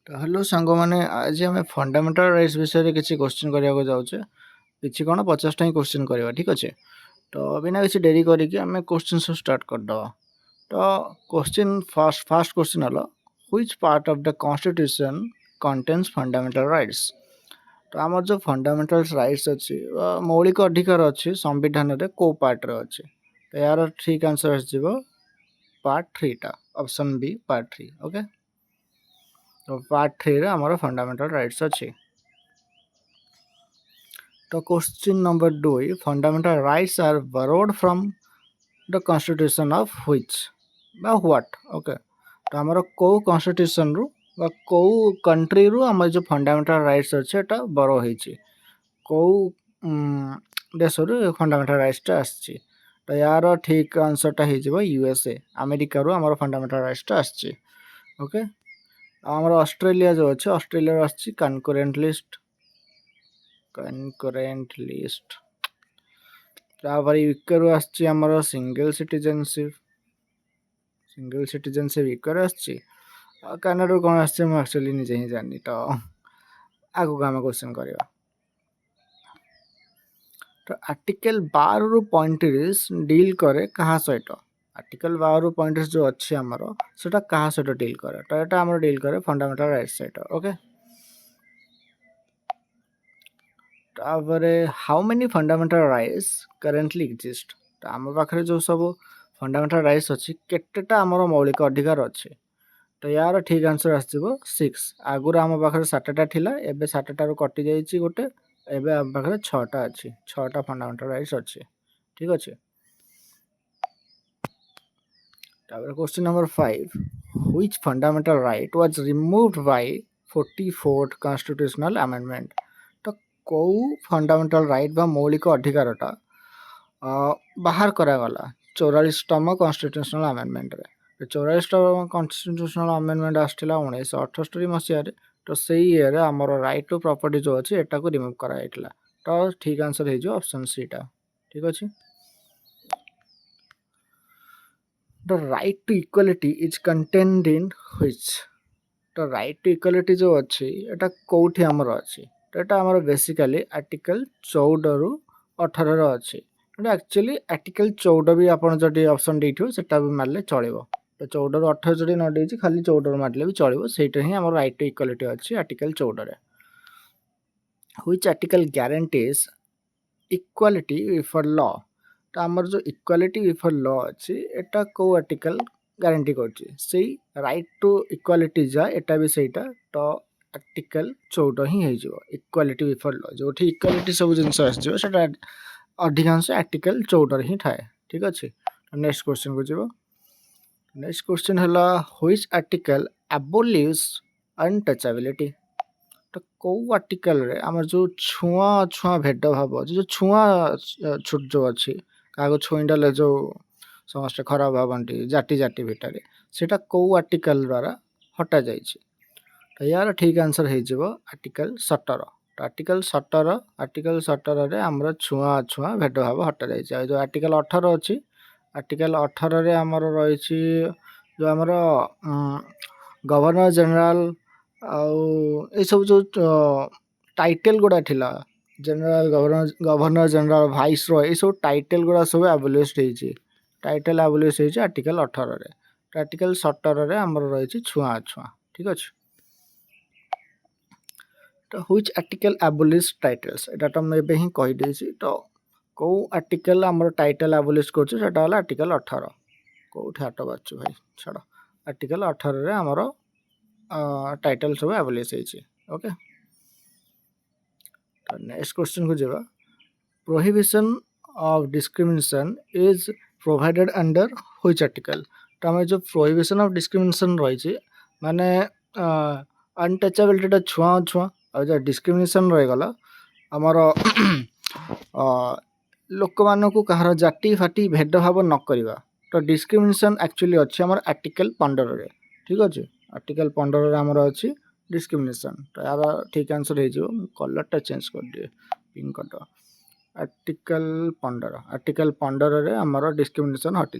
ତ ହ୍ୟାଲୋ ସାଙ୍ଗମାନେ, ଆଜି ଆମେ ଫଣ୍ଡାମେଣ୍ଟାଲ ରାଇଟ୍ସ ବିଷୟରେ କିଛି କ୍ୱେଶ୍ଚିନ୍ କରିବାକୁ ଯାଉଛେ। କିଛି କ'ଣ 50ଟା ହିଁ କ୍ୱେଶ୍ଚିନ୍ କରିବା, ଠିକ୍ ଅଛି। ତ ବିନା କିଛି ଡେରି କରିକି ଆମେ କ୍ୱେଶ୍ଚିନ୍ ସବୁ ଷ୍ଟାର୍ଟ କରିଦେବା। ତ କ୍ୱେଶ୍ଚିନ୍ ଫାର୍ଷ୍ଟ କ୍ୱେଶ୍ଚିନ୍ ହେଲା, which part of the constitution କଣ୍ଟେନ୍ସ fundamental rights. ତ ଆମର ଯେଉଁ ଫଣ୍ଡାମେଣ୍ଟାଲ ରାଇଟ୍ସ ଅଛି ବା ମୌଳିକ ଅଧିକାର ଅଛି ସମ୍ବିଧାନରେ କେଉଁ ପାର୍ଟରେ ଅଛି? ତ ଏହାର ଠିକ୍ ଆନ୍ସର୍ ଆସିଯିବ ପାର୍ଟ 3ଟା, ଅପସନ୍ ବି ପାର୍ଟ 3। ଓକେ, तो पार्ट 3 रे हमारा फंडामेंटल राइट्स अच्छी। तो question number 2, fundamental rights are borrowed from the constitution of which बा व्हाट। ओके, तो हमारा को कॉन्स्टिट्यूशन रु बा को कंट्री रु हम जो फंडामेंटल राइट्स अच्छे एटा बोरो होईची, को देश रु फंडामेंटल राइट्स आछी। तो यार ठीक आंसरटा हो जाए यूएसए, अमेरिका रु हमारा फंडामेंटल राइट्स आछी। ओके, आमर ऑस्ट्रेलिया जो अच्छे ऑस्ट्रेलिया आछी कनकरेंट लिस्ट। तापर यूके रु आछी हमर सिंगल सिटीजनशिप यूके रु आछी। कनाडा रु कोन आछी म एक्चुअली निजे ही जानि। तो आगु हम क्वेश्चन करबा। तो आर्टिकल 12 रु 35 डील करे कहा सहित? आर्टिकल 12 रु 35 जो अच्छी हमर सेटा कहा सहित डील करे? तो एटा हमर डील करे फंडामेंटल राइट्स सहित। ओके, तापरे how many fundamental rights currently exist. तो आम पाखे जो सब फंडामेंटल राइट्स अच्छी केतेटा आमर मौलिक अधिकार अच्छे? तो यार ठीक आंसर आसो 6। आगुरी आम पाखे 7टा थिला, एबे 7टारू कटि जाइए गोटे, एबे आम पाखे 6टा अच्छी, 6टा फंडामेंटल राइट्स अच्छे, ठीक अच्छे। तापर question number 5, which fundamental right was removed by 44th constitutional amendment. तो कौ फंडामेंटल राइट बा मौलिक अधिकारटा बाहर करागला 44तम कॉन्स्टिट्यूशनल अमेंडमेंट रे। 44तम कॉन्स्टिट्यूशनल अमेंडमेंट आसला 1978 मसीह। तो से ईयर आमर राइट टू प्रॉपर्टी जो अच्छी एटा को रिमूव कराइला। तो ठीक आंसर हो ऑप्शन सी टा, ठीक अच्छे। The right to equality is contained in which। तो राइट टू इक्वालिटी जो अच्छी एटा कौटी आमर अच्छी? तो एटा आमर बेसिकली आर्टिकल 14 रु 18 रो अच्छी। एटा एक्चुअली आर्टिकल 14 भी आपन जदी ऑप्शन देथियो सेटा भी मारले चलिबो। तो 14 रु 18 जदी न देछि खाली 14 रु मारले भी चलिबो। सेटा ही आमर राइट टू इक्वालिटी अच्छी आर्टिकल 14 रे। Which article guarantees equality before law. तो आमर जो इक्वालिटी बिफोर लॉ अच्छी एटा को आर्टिकल गारंटी करछि? से राइट टू इक्वालिटी जा एटा भी सेटा। तो आर्टिकल 14 ही हो जिवो इक्वालिटी बिफोर लॉ, जो इक्वालिटी सब जिनस आस जिवो सेटा अधिकांश आर्टिकल 14 ही थाए, ठीक अच्छे। नेक्स्ट क्वेश्चन को जीवो। नेक्स्ट क्वेश्चन हला, व्हिच आर्टिकल एबोलिश अनटचेबिलिटी। तो कौ आर्टिकल रे आमर जो छुआ भेदभाव अच्छे, जो छुआ छुट जो अच्छी क्या छुईदेले जो समस्त खराब भावती जाति जाति भितर, सेटा कौ आर्टिकल द्वारा हटा जाइए? तो यार ठीक आंसर हो आर्टिकल 17। तो आर्टिकल 17 रे आमर छुआ भेदभाव हटा जाइए। जो आर्टिकल 18 अच्छी, आर्टिकल 18 रे आमर रही जो आमर गवर्नर जनरल आउ सब जो टाइटल गुड़ा थिला, general governor general vice Roy, ये सब टाइटल गुड़ा सब एबोलिश होइछि। टाइटल एबोलिश होइछि आर्टिकल 18 रे। तो आर्टिकल 17 रे हमर रही छुआ, ठीक अच्छे। तो व्हिच आर्टिकल एबोलिश टाइटल्स, एटा तो मैं ही कहि देछि। तो को आर्टिकल हमर टाइटल एबोलिश करछ सेटा होला आर्टिकल 18। कोठी हाट बाछु भाई छाड़। आर्टिकल 18 रे हमर टाइटल सब एबोलिश होइछि। ओके, तो नेक्स्ट क्वेश्चन को जेबा। Prohibition of discrimination is provided under which article. तो हमें जो प्रोहिबिशन ऑफ डिस्क्रिमिनेशन रही माने अनटचेबिलिटी छुआ और जो डिस्क्रिमिनेशन रही गला आमर लोक मान को कहार जाति फाटी भेदभाव न करवा। तो डिस्क्रिमिनेशन एक्चुअली अच्छी आमर आर्टिकल 15 रे, ठीक अच्छे। आर्टिकल 15 रे आमर अच्छी डिस्क्रिमिनेशन। तो यार ठीक आंसर हो कलरटा चेंज कर दिए पिंक कलर। आर्टिकल 15 रे आमर डिस्क्रिमिनेशन हटी।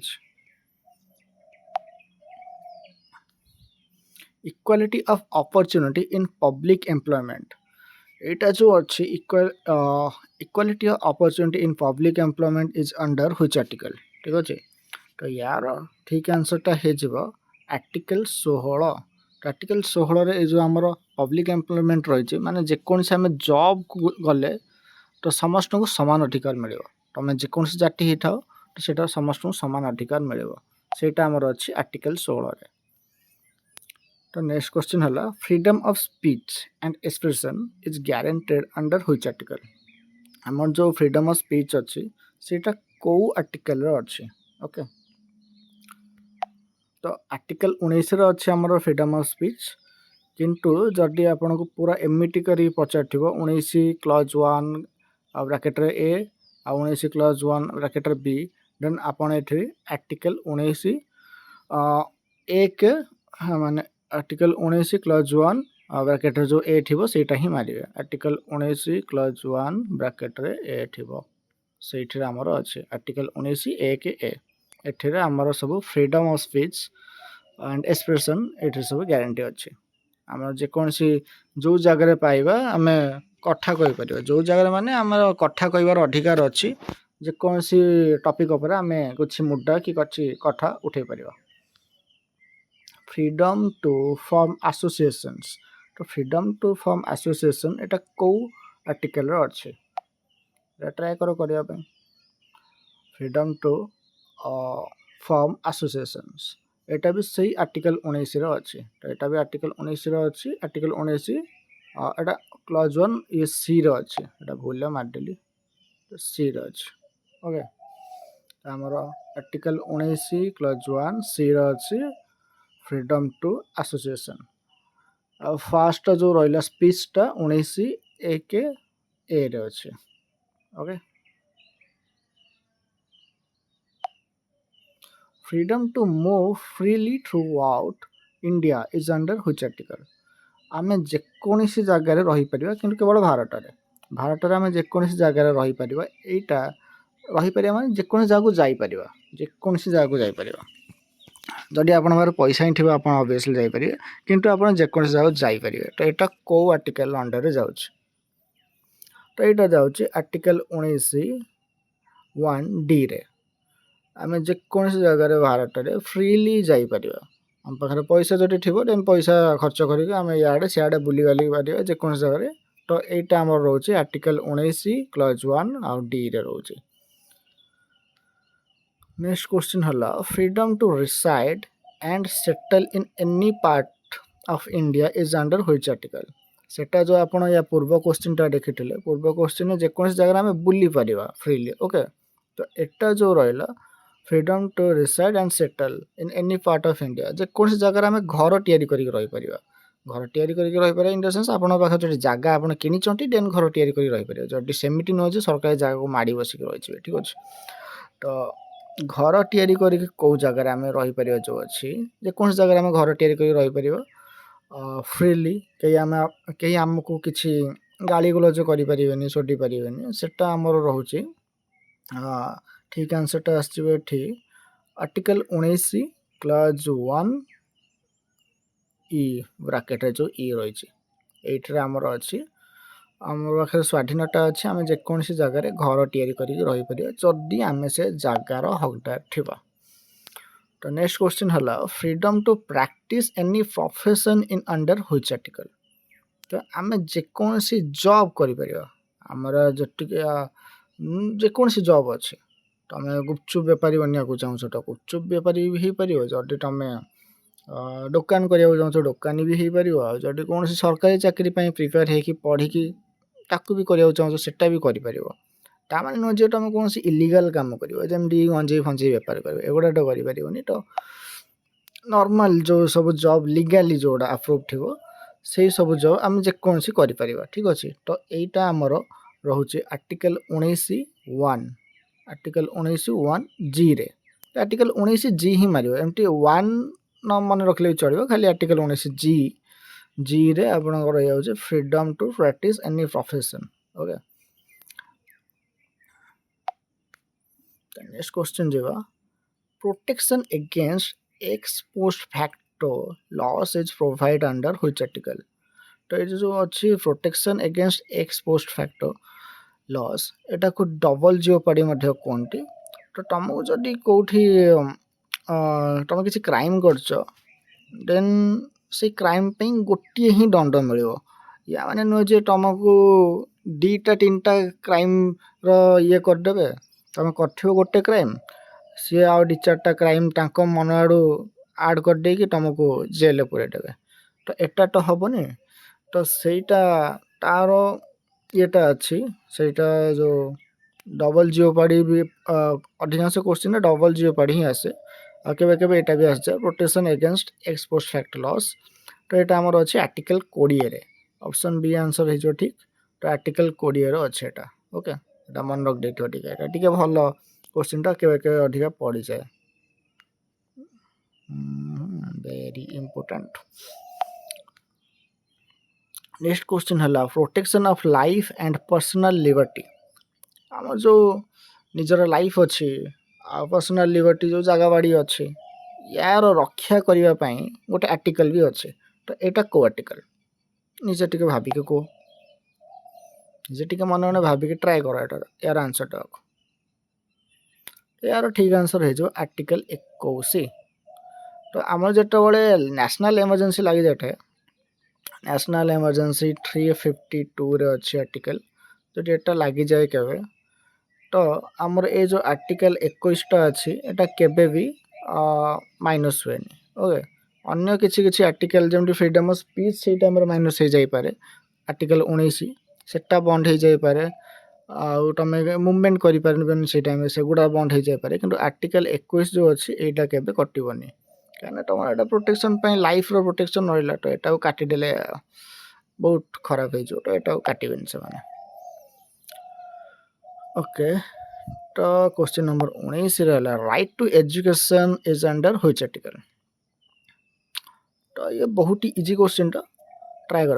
Equality of opportunity in public employment. ଏଇଟା ଯେଉଁ ଅଛି equality of opportunity in public employment is under which article. ଠିକ୍ ଅଛି, ତ ୟାର ଠିକ୍ ଆନ୍ସର୍ଟା ହେଇଯିବ ଆର୍ଟିକଲ୍ 16। ଆର୍ଟିକଲ୍ 16ରେ ଏ ଯେଉଁ ଆମର ପବ୍ଲିକ୍ ଏମ୍ପ୍ଲୟମେଣ୍ଟ ରହିଛି, ମାନେ ଯେକୌଣସି ଆମେ ଜବ୍କୁ ଗଲେ ତ ସମସ୍ତଙ୍କୁ ସମାନ ଅଧିକାର ମିଳିବ। ତୁମେ ଯେକୌଣସି ଜାତି ହେଇଥାଉ ତ ସେଇଟା ସମସ୍ତଙ୍କୁ ସମାନ ଅଧିକାର ମିଳିବ। ସେଇଟା ଆମର ଅଛି ଆର୍ଟିକଲ୍ 16ରେ। ତ ନେକ୍ସଟ କ୍ୱେଶ୍ଚିନ୍ ହେଲା freedom of speech and expression is guaranteed under which article. ଆମର ଯେଉଁ ଫ୍ରିଡମ୍ ଅଫ୍ ସ୍ପିଚ୍ ଅଛି ସେଇଟା କେଉଁ ଆର୍ଟିକଲ୍ରେ ଅଛି? ଓକେ, ତ ଆର୍ଟିକଲ୍ 19ରେ ଅଛି ଆମର ଫ୍ରିଡମ୍ ଅଫ୍ ସ୍ପିଚ୍। କିନ୍ତୁ ଯଦି ଆପଣଙ୍କୁ ପୁରା ଏମିତି କରି ପଚାରିଥିବ 19 କ୍ଲଜ୍ 1 ବ୍ରାକେଟ୍ରେ ଏ ଆଉ 19 କ୍ଲଜ୍ 1 ବ୍ରାକେଟ୍ରେ ବି, ଦେନ୍ ଆପଣ ଏଠି ଆର୍ଟିକଲ୍ 19 ଏକ ମାନେ ଆର୍ଟିକଲ୍ 19 କ୍ଲଜ୍ 1 ବ୍ରାକେଟ୍ରେ ଯେଉଁ ଏ ଥିବ ସେଇଟା ହିଁ ମାରିବେ। ଆର୍ଟିକଲ୍ 19 କ୍ଲଜ୍ 1 ବ୍ରାକେଟ୍ରେ ଏ ଥିବ, ସେଇଥିରେ ଆମର ଅଛି ଆର୍ଟିକଲ୍ 19 ଏକ ଏ। ଏଥିରେ ଆମର ସବୁ freedom of speech and expression ଏଠି ସବୁ ଗ୍ୟାରେଣ୍ଟି ଅଛି। ଆମର ଯେକୌଣସି ଯେଉଁ ଜାଗାରେ ପାଇବା ଆମେ କଥା କହିପାରିବା। ଯେଉଁ ଜାଗାରେ ମାନେ ଆମର କଥା କହିବାର ଅଧିକାର ଅଛି, ଯେକୌଣସି ଟପିକ୍ ଉପରେ ଆମେ କିଛି ମୁଦ୍ଦା କି କିଛି କଥା ଉଠାଇ ପାରିବା। ଫ୍ରିଡମ୍ ଟୁ ଫର୍ମ ଆସୋସିଏସନ୍ସ, ତ ଫ୍ରିଡମ୍ ଟୁ ଫର୍ମ ଆସୋସିଏସନ୍ ଏଇଟା କେଉଁ ଆର୍ଟିକଲ୍ରେ ଅଛି? ଏଇଟା ଟ୍ରାଏ କରିବା ପାଇଁ। ଫ୍ରିଡମ୍ ଟୁ ଫର୍ମ ଆସୋସିଏସନ୍ସ ଏଇଟା ବି ସେଇ ଆର୍ଟିକଲ୍ 19ରେ ଅଛି। ତ ଏଇଟା ବି ଆର୍ଟିକଲ୍ 19ରେ ଅଛି। ଆର୍ଟିକଲ୍ 19 ଏଇଟା କ୍ଲଜ୍ 1 ଇଏ ସିରେ ଅଛି। ଏଇଟା ଭୁଲରେ ମାରିଦେଲି, ସିରେ ଅଛି। ଓକେ, ଆମର ଆର୍ଟିକଲ୍ 19 କ୍ଲଜ୍ 1 ସିରେ ଅଛି ଫ୍ରିଡମ୍ ଟୁ ଆସୋସିଏସନ୍। ଆଉ ଫାଷ୍ଟ ଯେଉଁ ରହିଲା ସ୍ପିଚ୍ଟା 19 ଏକ ଏରେ ଅଛି। Okay, freedom to move freely throughout India is under which article. ଆମେ ଯେକୌଣସି ଜାଗାରେ ରହିପାରିବା, କିନ୍ତୁ କେବଳ ଭାରତରେ ଆମେ ଯେକୌଣସି ଜାଗାରେ ରହିପାରିବା। ଏଇଟା ରହିପାରିବା ମାନେ ଯେକୌଣସି ଜାଗାକୁ ଯାଇପାରିବା, ଯଦି ଆପଣଙ୍କ ପାଖରେ ପଇସା ହିଁ ଥିବ ଆପଣ ଅବଭିୟସ୍ଲି ଯାଇପାରିବେ, କିନ୍ତୁ ଆପଣ ଯେକୌଣସି ଜାଗାକୁ ଯାଇପାରିବେ। ତ ଏଇଟା କେଉଁ ଆର୍ଟିକଲ୍ ଅଣ୍ଡରରେ ଯାଉଛି? ତ ଏଇଟା ଯାଉଛି ଆର୍ଟିକଲ୍ 19(1)(d)ରେ। ଆମେ ଯେକୌଣସି ଜାଗାରେ ଭାରତରେ ଫ୍ରିଲି ଯାଇପାରିବା। ଆମ ପାଖରେ ପଇସା ଯଦି ଥିବ ଦେନ୍ ପଇସା ଖର୍ଚ୍ଚ କରିକି ଆମେ ଇଆଡ଼େ ସିଆଡ଼େ ବୁଲିବାଲି ପାରିବା ଯେକୌଣସି ଜାଗାରେ। ତ ଏଇଟା ଆମର ରହୁଛି ଆର୍ଟିକଲ୍ 19 କ୍ଲଜ୍ 1 ଆଉ ଡିରେ ରହୁଛି। ନେକ୍ସଟ କ୍ୱେଶ୍ଚିନ୍ ହେଲା freedom to reside and settle in any part of India is under which article. ସେଟା ଯେଉଁ ଆପଣ ୟା ପୂର୍ବ କ୍ୱେଶ୍ଚିନ୍ଟା ଦେଖିଥିଲେ, ପୂର୍ବ କ୍ୱେଶ୍ଚିନ୍ରେ ଯେକୌଣସି ଜାଗାରେ ଆମେ ବୁଲି ପାରିବା ଫ୍ରିଲି। ଓକେ, ତ ଏଟା ଯେଉଁ ରହିଲା freedom to reside and settle in any part of India, ଯେକୌଣସି ଜାଗାରେ ଆମେ ଘର ତିଆରି କରିକି ରହିପାରିବା। ଘର ତିଆରି କରିକି ରହିପାରିବା ଇନ୍ ଦ ସେନ୍ସ ଆପଣଙ୍କ ପାଖରେ ଯଦି ଜାଗା ଆପଣ କିଣିଛନ୍ତି ଦେନ୍ ଘର ତିଆରି କରି ରହିପାରିବେ। ଯଦି ସେମିତି ନୁହେଁ ଯେ ସରକାରୀ ଜାଗାକୁ ମାଡ଼ି ବସିକି ରହିଯିବେ। ଠିକ୍ ଅଛି, ତ ଘର ତିଆରି କରିକି କେଉଁ ଜାଗାରେ ଆମେ ରହିପାରିବା ଯେଉଁ ଅଛି, ଯେକୌଣସି ଜାଗାରେ ଆମେ ଘର ତିଆରି କରିକି ରହିପାରିବା ଫ୍ରିଲି। କେହି ଆମକୁ କିଛି ଗାଳି ଗୁଲଜ କରିପାରିବେନି, ଶୋଧି ପାରିବେନି। ସେଟା ଆମର ରହୁଛି ଠିକ୍ ଆନ୍ସର୍ଟା ଆସିଯିବ ଏଠି ଆର୍ଟିକଲ୍ 19 କ୍ଲଜ୍ 1(e) ବ୍ରାକେଟ୍ରେ ଯେଉଁ ଇ ରହିଛି, ଏଇଥିରେ ଆମର ଅଛି ଆମ ପାଖରେ ସ୍ୱାଧୀନତା ଅଛି। ଆମେ ଯେକୌଣସି ଜାଗାରେ ଘର ତିଆରି କରିକି ରହିପାରିବା ଯଦି ଆମେ ସେ ଜାଗାର ହକଦାର ଥିବା। ତ ନେକ୍ସଟ କ୍ୱେଶ୍ଚିନ୍ ହେଲା freedom to practise any profession in under which article. ତ ଆମେ ଯେକୌଣସି ଜବ୍ କରିପାରିବା। ଆମର ଯେକୌଣସି ଜବ୍ ଅଛି, ତୁମେ ଗୁପଚୁପ୍ ବେପାରୀ ବନିବାକୁ ଚାହୁଁଛ ତ ଗୁପଚୁପ୍ ବେପାରୀ ବି ହେଇପାରିବ। ଯଦି ତୁମେ ଦୋକାନ କରିବାକୁ ଚାହୁଁଛ ଦୋକାନୀ ବି ହେଇପାରିବ। ଆଉ ଯଦି କୌଣସି ସରକାରୀ ଚାକିରି ପାଇଁ ପ୍ରିପେୟାର ହେଇକି ପଢ଼ିକି ତାକୁ ବି କରିବାକୁ ଚାହୁଁଛ ସେଟା ବି କରିପାରିବ। ତାମାନେ ନୁହେଁ ଯେ ତୁମେ କୌଣସି ଇଲିଗାଲ୍ କାମ କରିବ, ଯେମିତି ଗଞ୍ଜେଇ ଫଞ୍ଜେଇ ବେପାର କରିବ, ଏଗୁଡ଼ା ତ କରିପାରିବନି। ତ ନର୍ମାଲ୍ ଯେଉଁ ସବୁ ଜବ୍ ଲିଗାଲି ଯେଉଁଟା ଆପ୍ରୁଭ୍ ଥିବ ସେଇ ସବୁ ଜବ୍ ଆମେ ଯେକୌଣସି କରିପାରିବା। ଠିକ୍ ଅଛି, ତ ଏଇଟା ଆମର ରହୁଛି ଆର୍ଟିକଲ୍ 19(1), ଆର୍ଟିକଲ୍ 19(1)(g)ରେ। ଆର୍ଟିକଲ୍ 19(g) ହିଁ ମାରିବ, ଏମିତି 1 ନ ମନେ ରଖିଲେ ବି ଚଳିବ, ଖାଲି ଆର୍ଟିକଲ୍ 19(g)ରେ ଆପଣଙ୍କର ରହିଯାଉଛି freedom to practise any profession. Okay, next question ଯିବା protection against ex post factor loss is provided under which article? तो ये जो अच्छी protection against x post factor loss एटा को डबल जियोपाडी मध्य कहते तो तुमको जदि कौटी तुम किसी क्राइम करछ देन से क्राइम पे गोटे ही दंड मिल या माने नुह जे तुमको दीटा तीन टा क्राइम ये करदे तुम कर गोटे क्राइम सी आउ दी चार्टा क्राइम मन आड़ू आड करदे तुमको जेल पूरेदेवे तो एटा तो हेनी तो ସେଇଟା ତାର ଇଏଟା ଅଛି ସେଇଟା ଯେଉଁ ଡବଲ ଜିଓପାଡ଼ି ବି ଅଧିକାଂଶ କୋଶ୍ଚିନ୍ରେ ଡବଲ ଜିଓପାଡ଼ି ହିଁ ଆସେ ଆଉ କେବେ କେବେ ଏଇଟା ବି ଆସିଯାଏ protection against exposé fact loss ତ ଏଇଟା ଆମର ଅଛି ଆର୍ଟିକଲ୍ 20ରେ ଅପସନ୍ ବି ଆନ୍ସର୍ ହେଇଯିବ ଠିକ୍ ତ ଆର୍ଟିକଲ୍ 20ରେ ଅଛି ଏଇଟା ଓକେ ଏଇଟା ମନେ ରଖିଦେଇଥିବ ଟିକେ ଏଇଟା ଟିକେ ଭଲ କୋଶ୍ଚିନ୍ଟା କେବେ କେବେ ଅଧିକା ପଡ଼ିଯାଏ ଭେରି ଇମ୍ପୋର୍ଟାଣ୍ଟ नेक्स्ट क्वेश्चन है protection of life and personal liberty आम जो निजर लाइफ अच्छी पर्सनल लिबर्टी जो जगह बाड़ी अच्छे यार रक्षा करने गोटे आर्टिकल भी अच्छे तो यहाँ कौ आर्टिकल निजे टे भाविक कह निजे टे मन मन भाविक ट्राए कर यार आंसर टा यार ठीक आंसर हो आर्टिकल 21 तो आम जो नेशनल इमरजेंसी लगी जाए नेशनल इमरजेंसी 352 रे अच्छी आर्टिकल तो डेटा लगी जाए केवे तो आमर ए जो आर्टिकल 21टा अच्छी एटा केबे भी माइनस हुए ओके अन्य किसी किसी आर्टिकल जमी फ्रीडम ऑफ स्पीच से टाइम माइनस हो जाई पारे आर्टिकल 19 सेटा बंद हो जाई पारे तुम मुवमेंट कर से टाइम से गुड़ा बंद हो जाई पारे किंतु आर्टिकल 21 जो अच्छी एटा केबे कटिबनी कहीं तुम एटा प्रोटेक्शन लाइफ रो प्रोटेक्शन रहा तो यहाँ काटिदेले बहुत खराब हो तो यहाँ काटबेनि से मैंने ओके तो क्वेश्चन नंबर 19 रहा right to education is under which article तो ये बहुत ही इजी क्वेश्चन टा ट्राए कर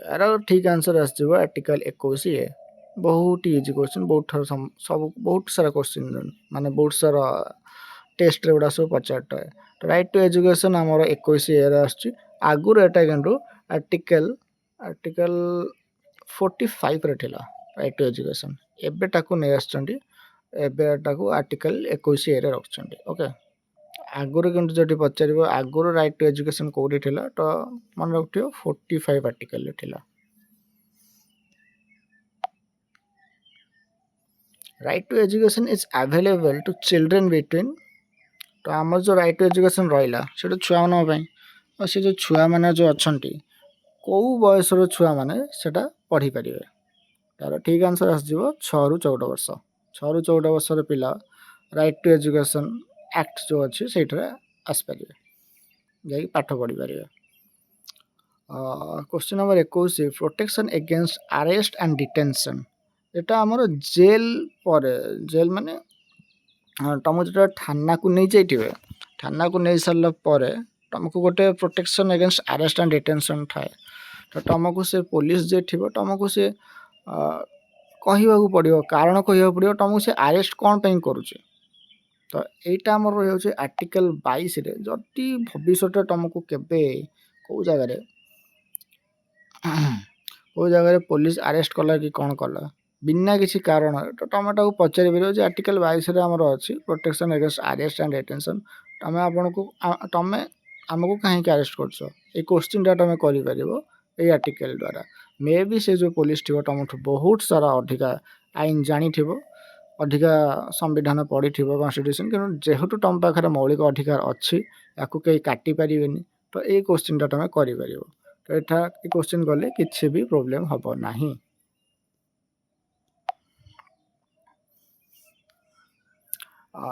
यार ठीक आंसर आसो आर्टिकल 21 है बहुत ही इजी क्वेश्चन बहुत थर सब बहुत सारा क्वेश्चन माने बहुत सारा टेस्ट रे गुड़ा सब पचारटा है तो राइट टू एजुकेशन आमर 21 आगुर एटा किंतु आर्टिकल 45 रे थिला राइट टू एजुकेशन एबे टाकू नै आछंती एबे टाकू आर्टिकल 21 रे रखछंती ओके आगुर किंतु जदि पचारिबो आगुर राइट टू एजुकेशन कोडी थिला तो मन रखथियो 45 आर्टिकल रे थिला right to education is available to children between तो आम जो राइट टू एजुकेशन रहा से छुआ मान और से जो छुआ मैंने जो अच्छा कौ बयसर छुआ मैंने पढ़ी पारे तार ठीक आंसर आसो 6 ରୁ 14 वर्ष 6 ରୁ 14 वर्षर पिला राइट टू एजुकेशन एक्ट जो अच्छी से आसपारे जा पाठ पढ़ी पारे question number 21 protection against arrest and detention एटा आमर जेल पर जेल माने तुम जो थाना को नहीं जाइए थाना को नहीं सारा पर तुमको गोटे protection against arrest and detention थाए तो तुमको से पुलिस जे थी तुमको से कहवा पड़ो कारण कहवा पड़ो तुमको से अरेस्ट कौन पे करुचे तो यहाँ आम रही आर्टिकल 22 जदि भविष्य तुमको केबे कौ जगह पुलिस अरेस्ट कला कि कौन कला बिना किसी कारण तो तुम को पचारि पार आर्टिकल 22 आमर अच्छी protection against arrest and detention तुम तुम आमको कहीं अरेस्ट कर क्वेश्चन तुम कर आर्टिकल द्वारा मे भी से जो पुलिस थी तुम बहुत सारा अधिका आईन जानी अधिका संविधान पढ़ी कन्स्टिट्यूशन कि जेहेतु तुम पाखे मौलिक अधिकार अच्छी या कहीं काटी पारे तो ये क्वेश्चन तुम कर तो यहाँ क्वेश्चन गले किसी भी प्रोब्लेम हम ना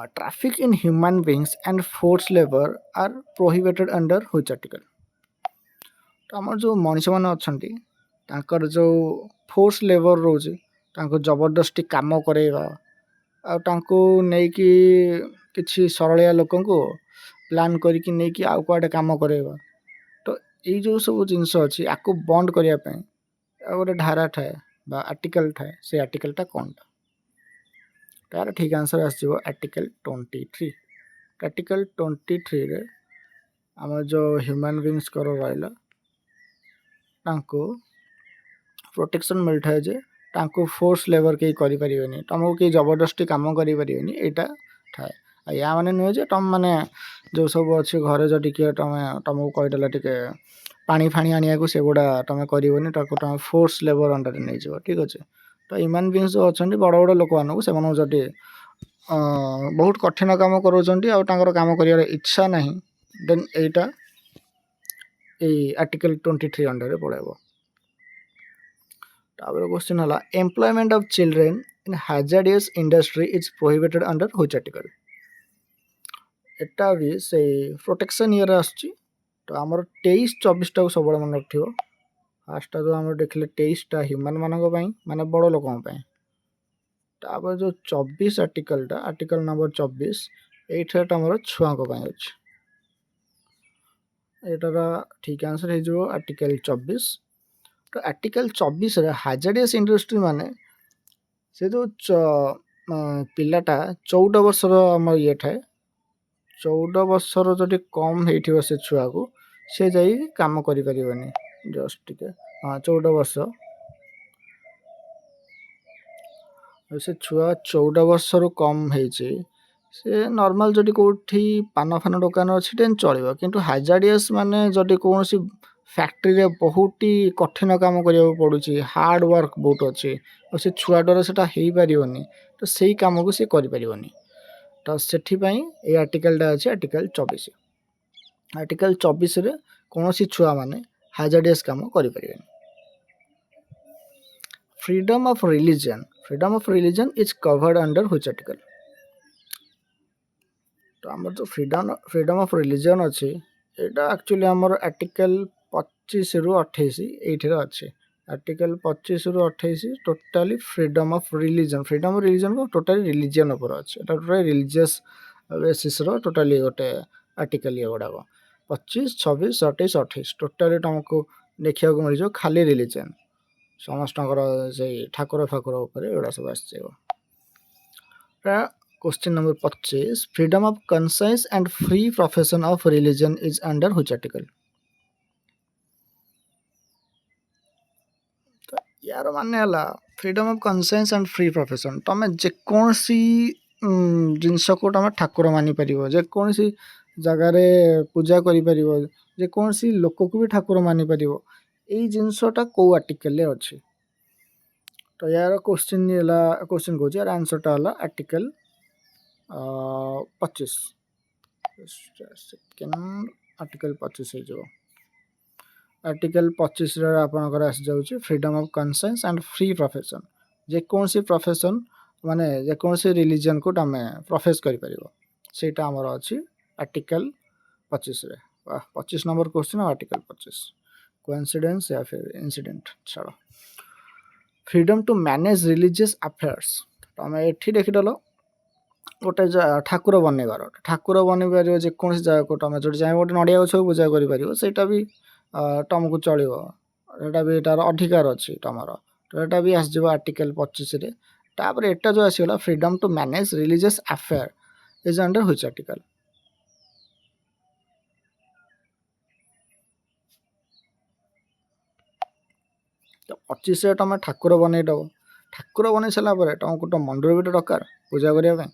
traffic in human beings and forced labor are prohibited under which article तो आम जो मनीष मैंने अच्छा जो फोर्स लेबर रोचे जबरदस्ती काम करवा कि सरलिया लोक प्लान करके नहीं आउ कड़े कम करवा तो ये जो सब जिनस अच्छी आपको बंद करने गोटे धारा थाए आर्टिकल थाए से आर्टिकलटा कौन तार ठीक आंसर आसो आर्टिकल 23 आर्टिकल 23 रे आम जो ह्यूमन बीइंग्स कर रहा प्रोटेक्शन मिलता है जे तांको फोर्स लेबर कहीं करें तुमको कहीं जबरदस्ती कम करें यहाँ थाए या मैंने नुहे जे तुम मैंने जो सब अच्छे घरे जो टे तुमको कहीदेला टे पानी फाणी आने को से गुड़ा तुम करनी तुम फोर्स लेबर अंडर नहीं जाव ठीक अच्छे तो ह्यूमन बीइंग्स जो अच्छा बड़ बड़ लोक मानू से जदि बहुत कठिन काम कर काम कर इच्छा ना देन यहाँ आर्टिकल 23 अंडर पड़ेगा क्वेश्चन है employment of children in hazardous industry is prohibited under which article एटा भी से प्रोटेक्शन ईयर आसची तो आमर 23-24 टा सब मन रखियो फास्ट जो आम देखले 23 ह्यूमन मानक माने बड़ लोक तापर जो 24 आर्टिकल आर्टिकल नंबर 24 एटा आमर छुआ अच्छे एटार ठीक आंसर हो आर्टिकल 24 तो आर्टिकल 24 हाजार्डियस इंडस्ट्री माने से जो पिलाटा 14 वर्षर आम ये थाए 14 वर्षर जो कम हो से छुआ को से जा कम कर जस्ट टिके हाँ 14 वर्ष से छुआ 14 वर्ष रु कम होइछे से नॉर्मल जदि कोठी पान फान दुकान अच्छी देन चलो किंतु हाजार्डियस माने जदि कौन फैक्ट्री रे बहुत ही कठिन काम करिया पड़ुची हार्ड वर्क बहुत अच्छे और से छुआटर से पारिबनी तो सही काम को सी करि परिबनी तो से ये आर्टिकलटा अच्छे आर्टिकल 24 आर्टिकल 24 रे कौन छुआ माने हाजार्डियस काम करि परिबनी freedom of religion is covered under which article तो आम जो फ्रीडम ऑफ रिलीजन अच्छे यहाँ एक्चुअली आमर आर्टिकल 25 रु 28 ये अच्छे आर्टिकल 25 रु 28 टोटाली फ्रीडम ऑफ रिलीजन को टोटाली रिलीजन उपर अच्छे टोटाली रिलीजियस बेसिस टोटाली गोटे आर्टिकल ये गुड़ाक 25, 26, 27, 28 टोटाली तुमको देखा मिल जाए खाली रिलीजन समस्त से ठाकुर फाकुर उड़ा सब आस question number 25 freedom of conscience and free profession of religion is under which article तो यार माने हला freedom of conscience and free profession तुम जेकोसी जिनस को तुम ठाकुर मानि परिबो जेकोसी जगार पूजा करि परिबो जेकोसी लोक को भी ठाकुर मानि परिबो एई जिनसटा को आर्टिकल अच्छे तो यार क्वेश्चन कौन यार आंसरटा हला आर्टिकल 25 सेकेंड आर्टिकल 25 हो आर्टिकल 25 आपनकर आसी जाउची freedom of conscience and free profession जेकोसी प्रोफेशन माने जेकोसी रिलीजन को तमे प्रोफेस करि परिबो सेटा हमर अछि आर्टिकल 25 रे 25 नंबर क्वेश्चन आर्टिकल 25 कोइंसिडेंस या फिर इंसिडेंट छाड़ो freedom to manage religious affairs तमे एठी देखिदलो गोटे ठाकुर बनइबार ठाकुर बनइबार जेकोसी जगह को तुम जो चाहे गोटे नड़िया गछ पूजा कर भी तुमको चलो यहाँ भी तार अधिकार अच्छी तुम तो यहाँ भी आसज आर्टिकल 25 रे तापर एटा जो आसीगला freedom to manage religious affair is under which article तो 25 तुम ठाकुर बनईदब ठाकुर बनई सारापर तुमको तो मंदिर भी दरकार पूजा करने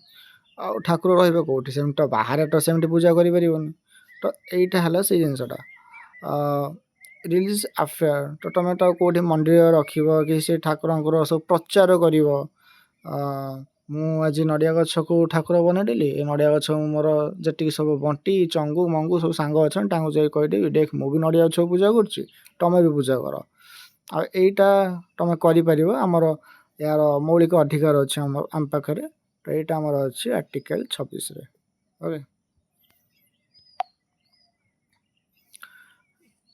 आ ठाकुर रोटी सेम तो बाहर तो सेमती पूजा करें तो यहीटा है से जिनसटा रिलीजियस अफेयर तो तुम तो कौटी मंदिर रख कि से ठाकुर सब प्रचार कर आज नड़िया गछ को ठाकुर बनईदेली नड़िया गछ मोर जी सब बंटी चंगू मंगू सब सांग अच्छा कहीदेवी देख मुझे नड़िया गछ पूजा करें भी पूजा कर आईटा तुम कर आमर यार मौलिक अधिकार अच्छे आम पाखे तो यहाँ आमर अच्छे आर्टिकल 26 रे ओके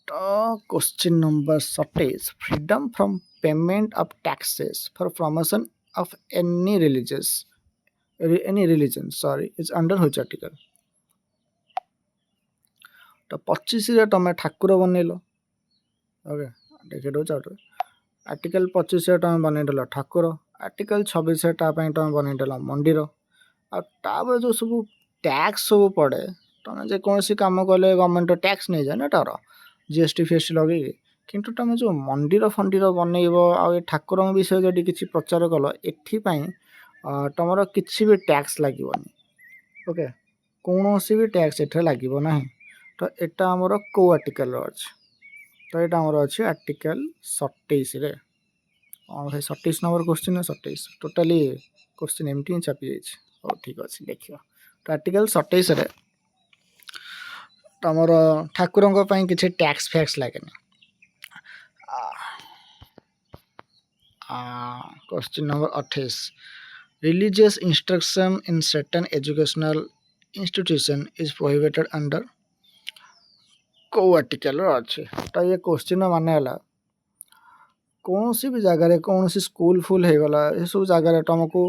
तो question number 27 freedom from payment of taxes for promotion of any religion is under which article तो 25 रे तुम ठाकुर बनइल ओके देखे दो आर्टिकल 25 रे तुम बनईदेल ठाकुर आर्टिकल 26 तुम बनईदेल मंदिर आपर जो सब टैक्स सब पड़े तुम जेकोसी कम कले गवर्नमेंट टैक्स नहीं जाए ना तार जीएसटी फीएसटी लगे किंतु तुम जो मंदिर फंडिर बनइब आ ठाकुर विषय जदि किसी प्रचार कल एपाई तुम किसी भी टैक्स लगे ओके कौन सी भी टैक्स एठे लगे ना तो यहाँ आमर कौ आर्टिकल अच्छे तो यहाँ आमर अच्छे आर्टिकल 27 रे और भाई 27 नंबर क्वेश्चन है 27 टोटाली क्वेश्चन एमती ही छापी जाइए हो ठीक अच्छे देखिए तो आर्टिकल 27 रे तुमर ठाकुर किसी टैक्स फैक्स लगे question number 28 religious instruction in certain educational institution is prohibited under को आर्टिकल अच्छे तो ये क्वेश्चन माने है कौन सी भी जगह कौन सी स्कूल फुल हो गला ये सब जगह तुमको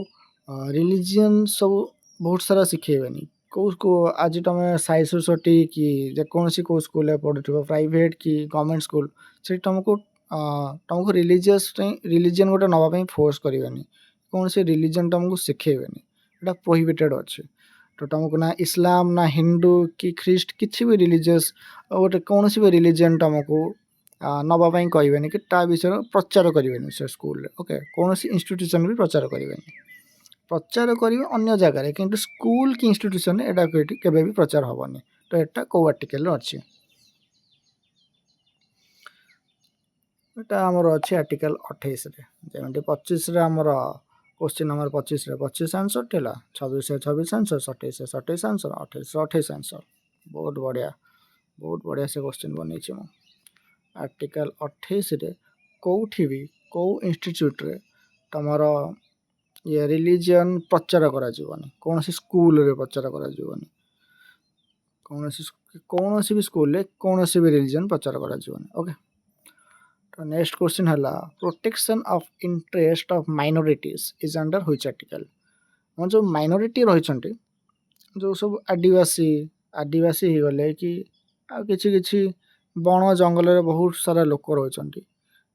रिलीजियन सब बहुत सारा शिखेबेनी को आज तुम साई सोसाइटी कि जेकोसी को स्कूल पढ़ुव प्राइवेट कि गवर्नमेंट स्कूल से तुमको रिलीजियन गोटे नापी फोर्स करेनि कौन से रिलीजन तुमको शिखेबेनी एटा प्रोहिबिटेड अच्छे तो तुमको ना इस्लाम ना हिंदू कि ख्रीस्ट किसी भी रिलीजियस गोटे कौन भी रिलीजन तुमको नवापाई कहबेनि कि ता विषय प्रचार करेनि से स्कूल ओके कौन सी इंस्टीट्यूशन भी प्रचार करेनि प्रचार करेंगे अन्य जगह किंतु स्कूल कि इंस्टीट्यूशन एटा केबे भी प्रचार हेनी तो यहाँ कौ आर्टिकल अच्छे यहाँ आमर अच्छे आर्टिकल 28 जमी 25 आमर क्वेश्चन नंबर 25 आंसर टा 26 आंसर 27 आंसर 28 आंसर बहुत बढ़िया से क्वेश्चन बनई आर्टिकल 28 कौटी भी कौ इंस्टीट्यूट रे तुमर ये रिलीजन प्रचार करा कौन सी स्कूल रे प्रचार करा कौन सी भी स्कूल रे कौन सी भी रिलीजन प्रचार करा ओके तो नेक्स्ट क्वेश्चन है protection of interest of minorities is under which article जो माइनॉरिटी रही जो सब आदिवासी हो गले कि किसी बण जंगल बहुत सारा लोक रही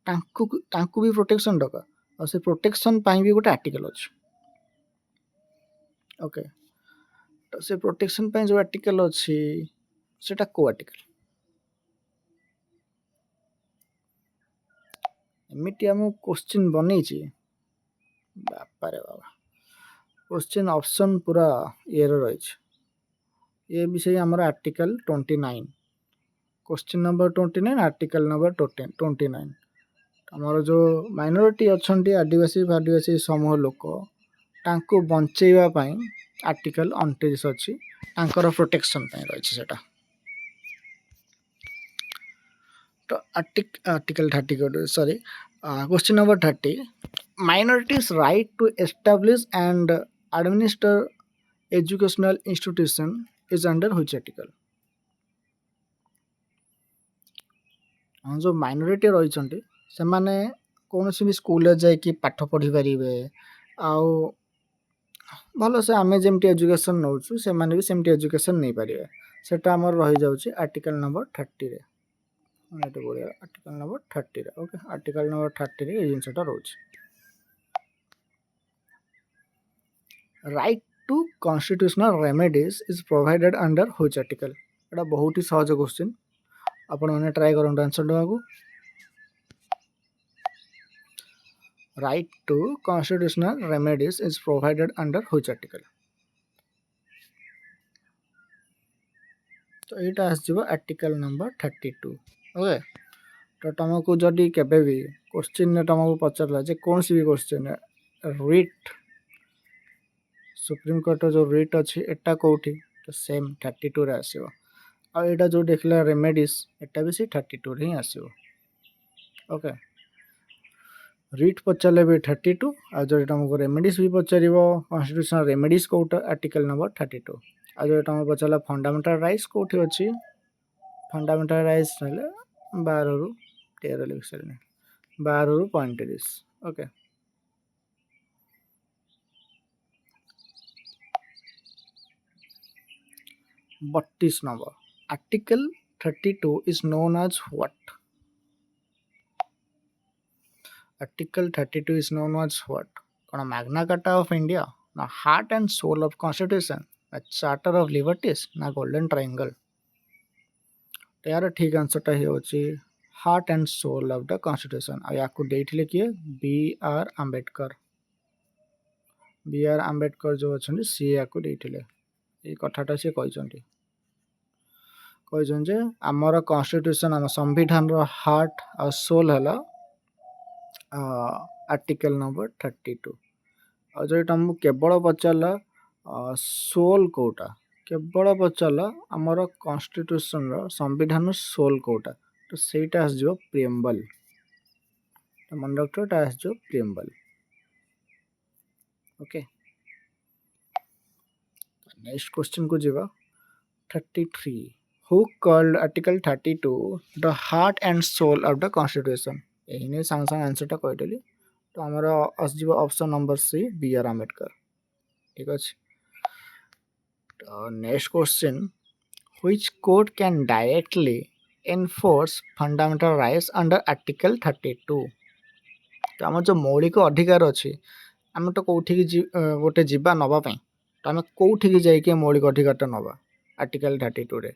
भी प्रोटेक्शन दरकार और से प्रोटेक्शन भी गोटे आर्टिकल अच्छे ओके तो से प्रोटेक्शन जो आर्टिकल अच्छी सेटा को आर्टिकल एमती आम क्वेश्चन बनई बापा रे बाबा क्वेश्चन ऑप्शन पूरा ये रही ये विषय आमर article 29 question number 29 article number 29 आमर जो माइनॉरिटी अच्छा आदिवासी समूह लोक तांको बंचेवाई आर्टिकल 29 अच्छी तांकर प्रोटेक्शन रही सेटा तो article 30 sorry question number 30 minorities right to establish and administer educational institution is under which article जो माइनॉरिटी रही से माने कौन सी भी स्कूल जाकि पाठ पढ़ी पारे आउ भल से आम जमी एजुकेशन नौ से भी सेमती एजुकेशन नहीं पारे सेटा आमर रही जाऊँगी आर्टिकल नंबर 30 रे बढ़िया आर्टिकल नंबर 30 रे ओके आर्टिकल नंबर 30 रे जिनसा रोच right to constitutional remedies is provided under which article एटा बहुत ही सहज क्वेश्चन आपण मैंने ट्राई करूँ आंसर देवा right to constitutional remedies is provided under which article तो यहाँ आसो आर्टिकल नंबर 32 ओके तो तुमको जदि केबे भी क्वेश्चन तुमको पचारा जे कौन सी भी क्वेश्चन रिट सुप्रीम कोर्ट जो रिट अच्छी एटा कौटी तो सेम 32 रे आसो आईटा जो देखला रेमेडीज एटा भी से 32 रे ही आसो ओके रिट पचारे भी 32 आ जो तुमको रेमेडीज भी पचार कॉन्स्टिट्यूशनल रेमेडीज कौटा आर्टिकल नंबर 32 आ जो तुम पचारा फंडामेंटल राइट्स कौटी अच्छी फंडामेंटल राइट्स ना 12 रु 13 लिख सारे 12 रु 35 okay 32 number article 32 is known as what article 32 is known as what कौन मैग्ना कार्टा ऑफ इंडिया ना heart and soul of constitution charter of liberties ନା ଗୋଲ୍ଡେନ୍ ଟ୍ରାଏଙ୍ଗଲ୍? यार ठीक आंसरटा ହେଉଛି heart and soul of the constitution. ଆଉ ୟାକୁ ଦେଇଥିଲେ କିଏ? B.R. ଆମ୍ବେଦକର। B.R. ଆମ୍ବେଦକର ଯେଉଁ ଅଛନ୍ତି ସିଏ ୟାକୁ ଦେଇଥିଲେ। ଏଇ କଥାଟା ସିଏ କହିଛନ୍ତି ଯେ ଆମର କନଷ୍ଟିଟ୍ୟୁସନ୍ ଆମ ସମ୍ବିଧାନର ହାର୍ଟ ଆଉ ସୋଲ୍ ହେଲା ଆର୍ଟିକଲ ନମ୍ବର 32। ଆଉ ଯଦି ତମକୁ କେବଳ ପଚାରିଲା ସୋଲ୍ କେଉଁଟା, କେବଳ ପଚାରିଲା ଆମର କନଷ୍ଟିଟ୍ୟୁସନର ସମ୍ବିଧାନର ସୋଲ୍ କେଉଁଟା, ତ ସେଇଟା ଆସିଯିବ ପ୍ରିଏମ୍ବଲ୍। ମନେ ରଖିଥିବ ଏଟା ଆସିଯିବ ପ୍ରିଏମ୍ବଲ୍। ଓକେ, ନେକ୍ସଟ କ୍ୱେଶ୍ଚିନ୍ କୁ ଯିବା। 33 who called article 32 the heart and soul of the constitution? ଏଇନେ ସାଙ୍ଗେ ସାଙ୍ଗେ ଆନ୍ସରଟା କହିଦେଲି। ତ ଆମର ଆସିଯିବ option number C B.R. Ambedkar. ଠିକ୍ ଅଛି। ତ next question, which court can directly enforce fundamental rights under article 32? ତ ଆମର ଯେଉଁ ମୌଳିକ ଅଧିକାର ଅଛି, ଆମେ ତ କେଉଁଠିକି ଗୋଟେ ଯିବା ନେବା ପାଇଁ, ତ ଆମେ କେଉଁଠିକି ଯାଇକି ମୌଳିକ ଅଧିକାରଟା ନେବା? ଆର୍ଟିକଲ 32ରେ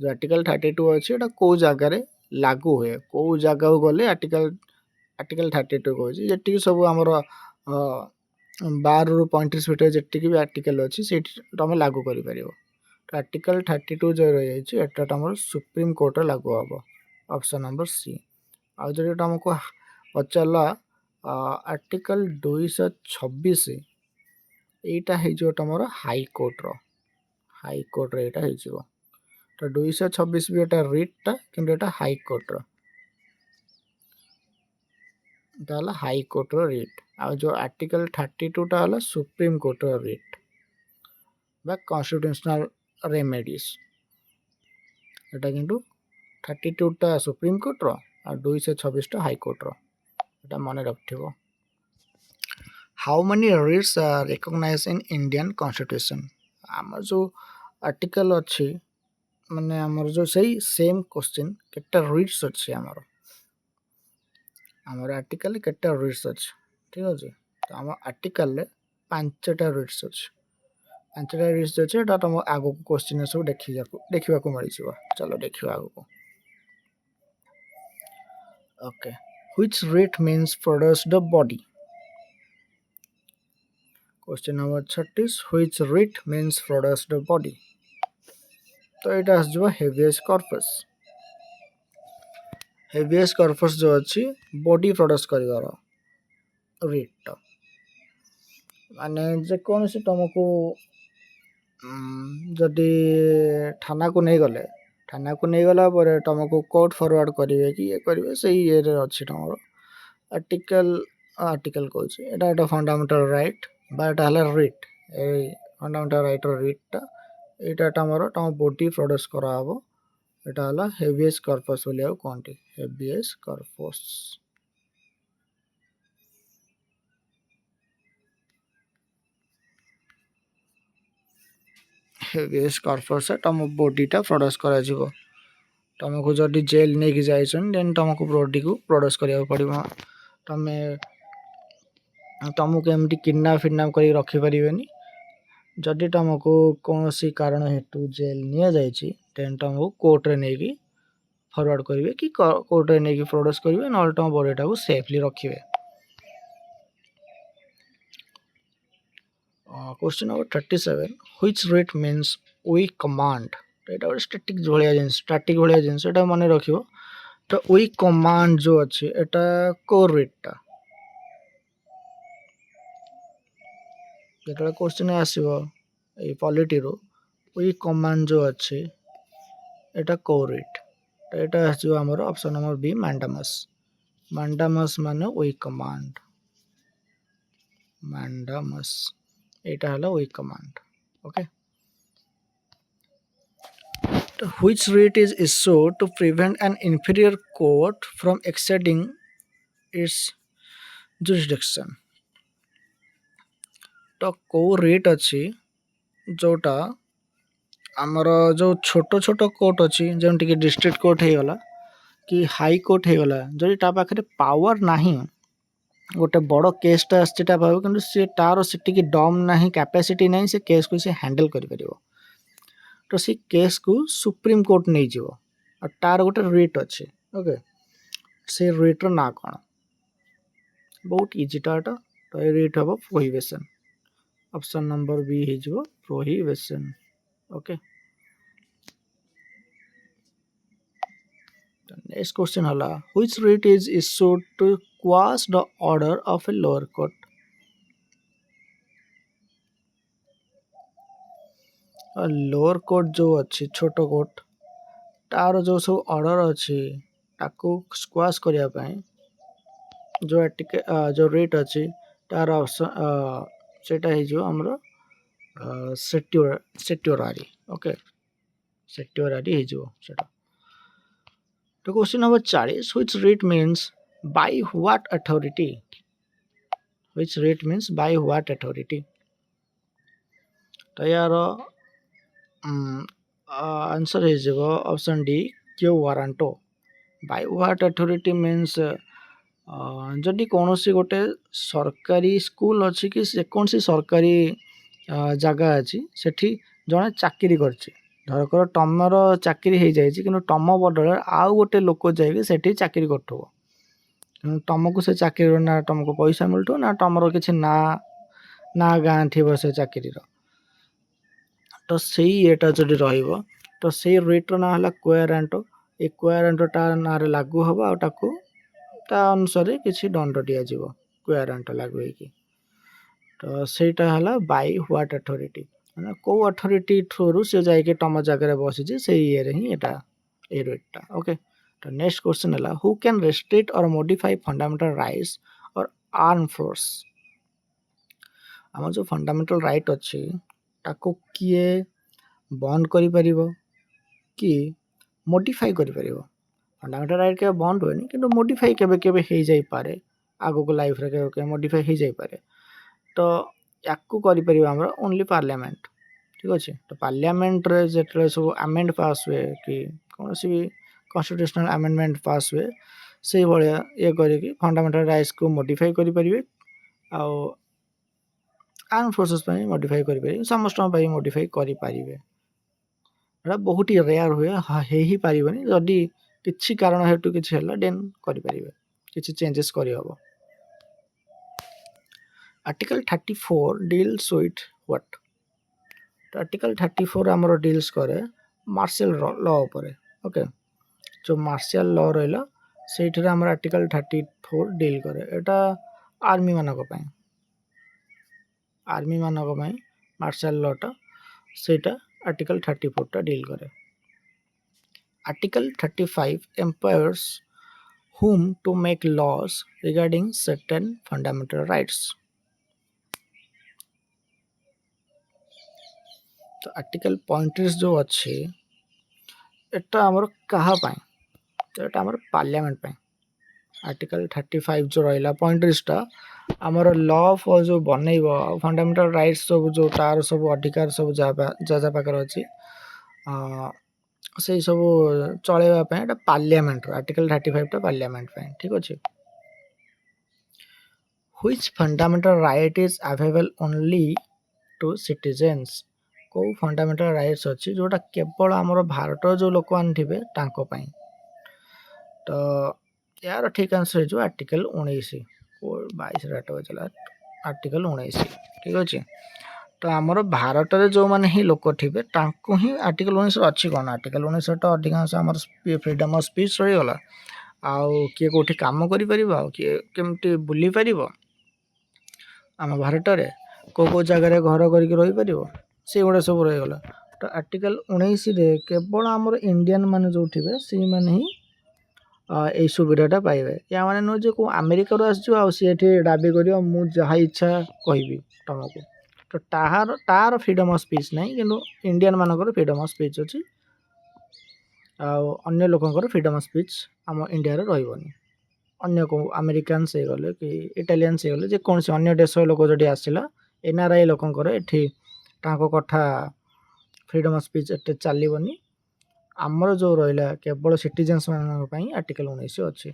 ଯେଉଁ ଆର୍ଟିକଲ 32 ଅଛି ଏଇଟା କେଉଁ ଜାଗାରେ ଲାଗୁ ହୁଏ, କେଉଁ ଜାଗାକୁ ଗଲେ ଆର୍ଟିକଲ 32 କହୁଛି ଯେତିକି ସବୁ ଆମର 12ରୁ 35 ଭିତରେ ଯେତିକି ବି ଆର୍ଟିକଲ ଅଛି ସେଇଠି ତମେ ଲାଗୁ କରିପାରିବ। ଆର୍ଟିକଲ 32 ଯେଉଁ ରହିଯାଇଛି ଏଟା ତମର ସୁପ୍ରିମକୋର୍ଟରେ ଲାଗୁ ହେବ। Option number C. ଆଉ ଯଦି ତମକୁ ପଚାରିଲା ଆର୍ଟିକଲ 226, এইটা ହେଇଯିବ ତମର ହାଇକୋର୍ଟର ଏଇଟା ହେଇଯିବ। ତ 226 ବି ଏଟା ରିଟ୍ଟା, କିନ୍ତୁ ଏଟା ହାଇକୋର୍ଟର, এটা ହେଲା ହାଇକୋର୍ଟର ରିଟ୍। ଆଉ ଯେଉଁ ଆର୍ଟିକଲ 32ଟା ହେଲା ସୁପ୍ରିମକୋର୍ଟର ରିଟ୍ বা କନଷ୍ଟିଟ୍ୟୁସନାଲ ରେମେଡିସ୍। এটা କିନ୍ତୁ 32ଟା ସୁପ୍ରିମକୋର୍ଟର ଆଉ 226ଟା ହାଇକୋର୍ଟର, এটা ମନେ ରଖିଥିବ। How many writs are recognise in Indian constitution? ଆମର ଯେଉଁ ଆର୍ଟିକଲ ଅଛି, ମାନେ ଆମର ଯେଉଁ ସେଇ ସେମ୍ କ୍ୱେଶ୍ଚିନ୍, କେତେଟା ରିଟ୍ସ ଅଛି ଆମର ଆର୍ଟିକଲରେ କେତେଟା ରିଟ୍ସ ଅଛି? ଠିକ୍ ଅଛି। ତ ଆମ ଆର୍ଟିକଲରେ 5ଟା ରିଟ୍ସ ଅଛି। 5ଟା ରିଟ୍ସ ଅଛି। ଏଇଟା ତୁମ ଆଗକୁ କ୍ୱେଶ୍ଚିନ୍ ସବୁ ଦେଖିବାକୁ ମିଳିଯିବ। ଚାଲ ଦେଖିବା ଆଗକୁ। Okay, which writ means produce the body? Question number 30, which writ means produce the body? ତ ଏଇଟା ଆସିଯିବ ହେଭିୟସ୍ କର୍ପସ୍। ହେଭିୟସ୍ କର୍ପସ୍ ଯେଉଁ ଅଛି ବଡି ପ୍ରଡ୍ୟୁସ୍ କରିବାର ରିଟ୍ଟା, ମାନେ ଯେକୌଣସି ତୁମକୁ ଯଦି ଥାନାକୁ ନେଇଗଲା ପରେ ତୁମକୁ କୋର୍ଟ ଫରୱାର୍ଡ଼ କରିବେ କି ଇଏ କରିବେ, ସେଇ ଇଏରେ ଅଛି ତୁମର ଆର୍ଟିକଲ କହୁଛି। ଏଇଟା ଗୋଟେ ଫଣ୍ଡାମେଣ୍ଟାଲ ରାଇଟ୍ বা এটা ହେଲା ରିଟ୍। ଏଇ ଫଣ୍ଡାମେଣ୍ଟାଲ ରାଇଟ୍ର ରିଟ୍ଟା, ଏଇଟା ତୁମର ତୁମ ବଡି ପ୍ରଡ୍ୟୁସ୍ କରାହେବ। এটা ହେଲା ହେଭିୟସ୍ କର୍ପସ୍ ବୋଲି ଆଉ କୁହନ୍ତି, ହେଭିୟସ୍ କର୍ପସ୍। ହେଭିୟସ୍ କର୍ପସ୍ରେ ତୁମ ବଡିଟା ପ୍ରଡ୍ୟୁସ୍ କରାଯିବ। ତୁମକୁ ଯଦି ଜେଲ୍ ନେଇକି ଯାଇଛନ୍ତି ଦେନ୍ ତୁମକୁ ବଡିକୁ ପ୍ରଡ୍ୟୁସ୍ କରିବାକୁ ପଡ଼ିବ। ତୁମକୁ ଏମିତି କିଡ଼ନାପ୍ କରି ରଖିପାରିବେନି। ଯଦି ତୁମକୁ କୌଣସି କାରଣ ହେତୁ ଜେଲ୍ ନିଆଯାଇଛି ଦେନ୍ ତୁମକୁ କୋର୍ଟରେ ନେଇକି ଫରୱାର୍ଡ଼ କରିବେ କି କୋର୍ଟରେ ନେଇକି ପ୍ରଡ୍ୟୁସ୍ କରିବେ, ନହେଲେ ତୁମ ବଡିଟାକୁ ସେଫଲି ରଖିବେ। Question number 37, which writ means we command? ଏଇଟା ଗୋଟେ ଷ୍ଟାଟିକ୍ ଭଳିଆ ଜିନିଷ, ଏଇଟା ମନେ ରଖିବ। ତ we command ଯେଉଁ ଅଛି ଏଇଟା କୋଉ ରିଟ୍ଟା? ଯେତେବେଳେ କ୍ୱେଶ୍ଚିନ୍ ଆସିବ ଏଇ ପଲିଟିରୁ, we command ଯେଉଁ ଅଛି ଏଇଟା କୋଉ ରିଟ୍? ଏଇଟା ଆସିଯିବ ଆମର ଅପସନ୍ ନମ୍ବର ବି ମାଣ୍ଡାମସ୍। ମାଣ୍ଡାମସ୍ ମାନେ we command। ମାଣ୍ଡାମସ୍ এইটা হলো we command। ওকে, তো which writ is issued to prevent an inferior court from exceeding its jurisdiction? ତ କୋଉ ରିଟ୍ ଅଛି ଯେଉଁଟା ଆମର ଯେଉଁ ଛୋଟ କୋର୍ଟ ଅଛି, ଯେମିତିକି ଡିଷ୍ଟ୍ରିକ୍ଟ କୋର୍ଟ ହେଇଗଲା କି ହାଇ କୋର୍ଟ ହେଇଗଲା, ଯଦି ତା ପାଖରେ ପାୱାର ନାହିଁ गोटे बड़ केसटा आसटा भाव कि सी तार से दम ना कैपेसिटी ना से केस को सी हैंडल कर तो सी केस को सुप्रीम कोर्ट नहीं जीव और तार गोटे रिट अच्छे ओके से रिट्र ना कौन बहुत इजीटा तो ये रिट हम प्रोहिबिशन ऑप्शन नंबर बी हो प्रोहिबिशन ओके नेक्स्ट क्वेश्चन हला which writ is issued to quash the order of a lower court lower court जो अच्छी छोट कोर्ट तार जो सब ऑर्डर अच्छी ताकू स्क्वाश करने जो जो रेट अच्छी तार ऑप्शन सेटा हो हमरो सेट्योरारी ओके सेट्योरारी हो सेटा तो question number 40 which rate means by what authority which rate means by what authority तो यार आंसर हो ऑप्शन डी क्यों warranto by what authority means जदि कौन सी गोटे सरकारी स्कूल अच्छी कि कौन सी सरकारी जगह अच्छी सेठी जड़े चाकरी करछि धरकर तुमर चाकरी हो जाए कि तुम बदल आउ गोटे लोक जाइए सेठी चाकरी कर तुमको से चाकरी ना तुमको पैसा मिलू ना तुम किसी ना ना गाँ थी से चाकरी तो सही एटा जदि रहिबो तो सही रेट ना हला क्वेरांटो ए क्वेरांटो ता ना रे लागू हबो आ ताकू ता अनुसार किसी दंड दिया जीवो क्वेरांटो लागू की तो सेटा हला बाय व्हाट अथॉरिटी माने को अथॉरिटी थ्रू से जाय के तम जगह बसी जे से ये रे ही एटा ए रेटटा ओके तो नेक्स्ट क्वेश्चन हला हु कैन रेस्ट्रिक्ट और मॉडिफाई फंडामेंटल राइट्स और आर्म फोर्स हम जो फंडामेंटल राइट अच्छी ताको किए बंद करि परिबो कि मॉडिफाई करि परिबो फंडामेंटल राइट के बंद होनी कि मॉडिफाई केबे केबे हो जाई पारे आगो को लाइफ रे के मॉडिफाई हो जाई पारे तो याकू करि परिबो हमरा ओनली पार्लियामेंट ठीक अछि तो पार्लियामेंट रे जेतले सब अमेंड पास हुए कि कोनोसी भी कॉन्स्टिट्यूशनल अमेंडमेंट पास हुए से भलिया ये करे कि फंडामेंटल राइट्स को मॉडिफाई करि परिबे आ आर्म फोर्सेस पे मॉडिफाई करि परिबे समस्त पे मॉडिफाई करि परिबे एटा बहुत ही रेयर हुए हे ही पारिबनी जदि किछि कारण हेतु किछि हला देन करि परिबे किछि चेंजेस करि हबो आर्टिकल 34 डील्स विथ व्हाट तो आर्टिकल 34 हमरो डील्स करे मार्शल लॉ ऊपर ओके जो मार्शल लॉ रहला सेठरे हमर आर्टिकल 34 डील करे एटा आर्मी मानक पय आर्मी मानक पय मार्शल लॉ टा सेटा आर्टिकल 34 टा डील करे article 35 empowers whom to make laws regarding certain fundamental rights तो आर्टिकल 35 जो अच्छे एटा हमर कहा पाए तो एटा हमर पार्लियामेंट पाए आर्टिकल 35 जो रहला 35 टा हमर लॉ फॉर जो बनेइबो फंडामेंटल राइट्स सब जो तार सब अधिकार सब जा पाकर अछि से सब चलेबा पे एटा पार्लियामेंट आर्टिकल 35 टा पार्लियामेंट पे ठीक अछि which fundamental right is available only to citizens को फंडामेंटल राइट्स अछि जोटा केवल हमर भारत जो लोक मान थिबे तांको पई तो यार ठीक आंसर जो आर्टिकल 19 को 22 राट चला आर्टिकल 19 ठीक अछि तो आमर भारत रे जो माने ही लोक थिबे तांको ही आर्टिकल 19 अच्छी कोन आर्टिकल 19 तो अधिकांश हमर फ्रीडम ऑफ स्पीच रही गला आउ किए कोठी काम करि परिबो आउ किए केमटी बुली परिबो आम भारत रे को जगह रे घर करके रही परिबो से गुडा सब रही गला तो आर्टिकल 19 रे केवल हमर इंडियन माने जो थिबे से माने ही ए सुविधाटा पाइबे या माने नो जे को अमेरिका रो आसजो आ से एठी दाबी करियो मु जहा इच्छा कहबी तुमको तो तार फ्रीडम ऑफ स्पीच नहीं किंतु इंडियन मानकर फ्रीडम ऑफ स्पीच अछि आ अन्य लोकंकर फ्रीडम ऑफ स्पीच आम इंडिया रे रहइबनी अन्य को अमेरिकन से गले कि इटालियन से गले जे कोन से अन्य देश लोक जडी आसिला एनआरआई लोकंकर एठी ताको कथा फ्रीडम ऑफ स्पीच एटे चलीबनी आमर जो रहा केवल सिटीजन्स मान आर्टिकल 19 अच्छे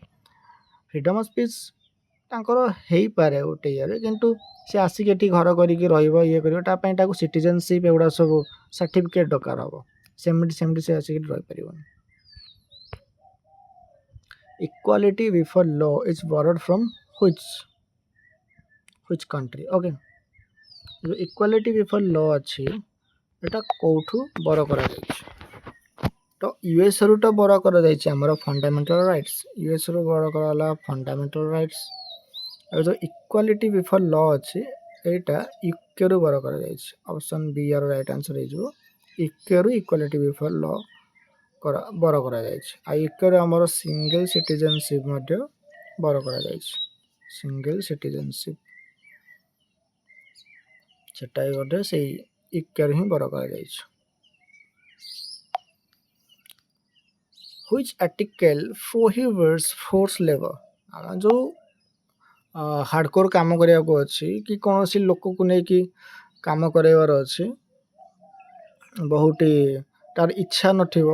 फ्रीडम ऑफ स्पीच ତାଙ୍କର ହେଇପାରେ ଗୋଟେ ଇଏରେ, କିନ୍ତୁ ସେ ଆସିକି ଏଠି ଘର କରିକି ରହିବ ଇଏ କରିବ, ତା ପାଇଁ ତାକୁ ସିଟିଜେନସିପ୍ ଏଗୁଡ଼ା ସବୁ ସାର୍ଟିଫିକେଟ୍ ଦରକାର ହେବ। ସେମିତି ସେ ଆସିକି ରହିପାରିବନି। Equality before law is borrowed from which country? Okay, ଯେଉଁ ଇକ୍ୱାଲିଟି ବିଫୋର୍ ଲ ଅଛି ଏଇଟା କେଉଁଠୁ ବର କରାଯାଇଛି? ତ ୟୁଏସ୍ରୁ ତ ବର କରାଯାଇଛି ଆମର ଫଣ୍ଡାମେଣ୍ଟାଲ ରାଇଟ୍ସ, ୟୁଏସ୍ରୁ ବର କରାଗଲା ଫଣ୍ଡାମେଣ୍ଟାଲ ରାଇଟ୍ସ। ଆଉ ଯେଉଁ ଇକ୍ୱାଲିଟି ବିଫୋର୍ ଲ ଅଛି ଏଇଟା ୟୁକେରୁ ବର କରାଯାଇଛି। ଅପସନ୍ ବି ର ରାଇଟ୍ ଆନ୍ସର୍ ହେଇଯିବ। ୟୁକେରୁ ଇକ୍ୱାଲିଟି ବିଫୋର୍ ଲ ବର କରାଯାଇଛି। ଆଉ ୟୁକେରୁ ଆମର ସିଙ୍ଗଲ୍ ସିଟିଜେନସିପ୍ ମଧ୍ୟ ବର କରାଯାଇଛି। ସିଙ୍ଗଲ୍ ସିଟିଜେନସିପ୍ ସେଟା ବି ମଧ୍ୟ ସେଇ ୟୁକେରୁ ହିଁ ବର କରାଯାଇଛି। Which article prohibits forced labor? ଯେଉଁ ହାର୍ଡ଼କୋର୍ କାମ କରିବାକୁ ଅଛି କି କୌଣସି ଲୋକକୁ ନେଇକି କାମ କରାଇବାର ଅଛି, ବହୁଟି ତାର ଇଚ୍ଛା ନଥିବ